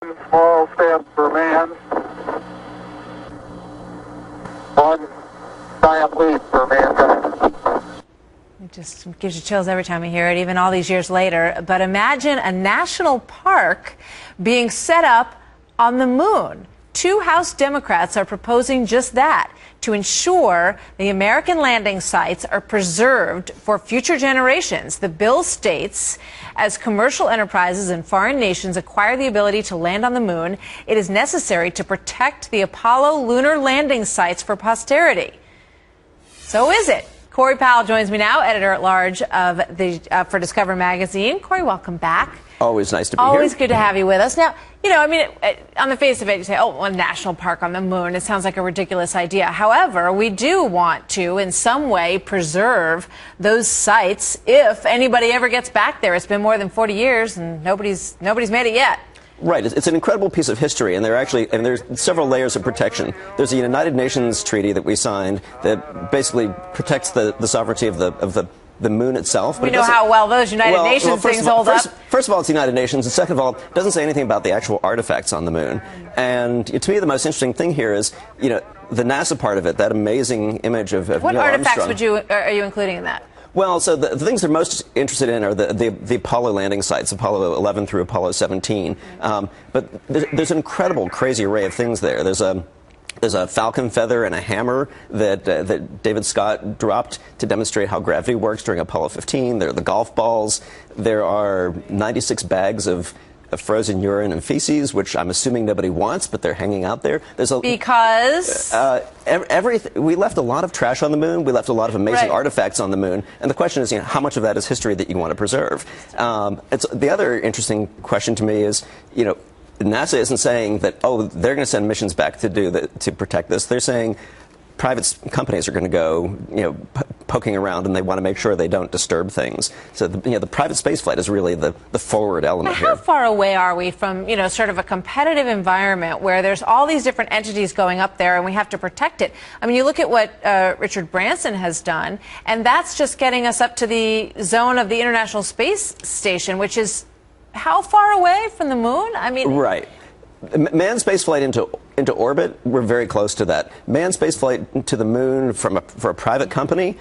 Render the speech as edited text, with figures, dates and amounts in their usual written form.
Small step for man, one giant leap for mankind. It just gives you chills every time you hear it, even all these years later. But imagine a national park being set up on the moon. Two House Democrats are proposing just that, to ensure the American landing sites are preserved for future generations. The bill states, as commercial enterprises and foreign nations acquire the ability to land on the moon, it is necessary to protect the Apollo lunar landing sites for posterity. So is it? Corey Powell joins me now, editor-at-large of for Discover Magazine. Corey, welcome back. Always nice to be here. Always good to have you with us. Now, on the face of it, you say, oh, a national park on the moon. It sounds like a ridiculous idea. However, we do want to, in some way, preserve those sites if anybody ever gets back there. It's been more than 40 years, and nobody's made it yet. Right. It's an incredible piece of history, and there's several layers of protection. There's a United Nations treaty that we signed that basically protects the sovereignty of the moon itself. But we know how well those United Nations things hold up. First of all, it's the United Nations, and second of all, it doesn't say anything about the actual artifacts on the moon. And to me, the most interesting thing here is, the NASA part of it, that amazing image of what Neil artifacts Armstrong. are you including in that? Well, so the things they're most interested in are the Apollo landing sites, Apollo 11 through Apollo 17. But there's an incredible, crazy array of things there. There's a falcon feather and a hammer that David Scott dropped to demonstrate how gravity works during Apollo 15. There are the golf balls. There are 96 bags of frozen urine and feces, which I'm assuming nobody wants, but they're hanging out there. Because? We left a lot of trash on the moon. We left a lot of amazing artifacts on the moon. And the question is, how much of that is history that you want to preserve? The other interesting question to me is, NASA isn't saying that, oh, they're going to send missions back to protect this. They're saying private companies are going to go, poking around, and they want to make sure they don't disturb things. So, the private space flight is really the forward element here. How far away are we from, sort of a competitive environment where there's all these different entities going up there and we have to protect it? I mean, you look at what Richard Branson has done, and that's just getting us up to the zone of the International Space Station, which is how far away from the moon? I mean, right. Manned spaceflight into orbit, we're very close to that. Manned spaceflight to the moon for a private company,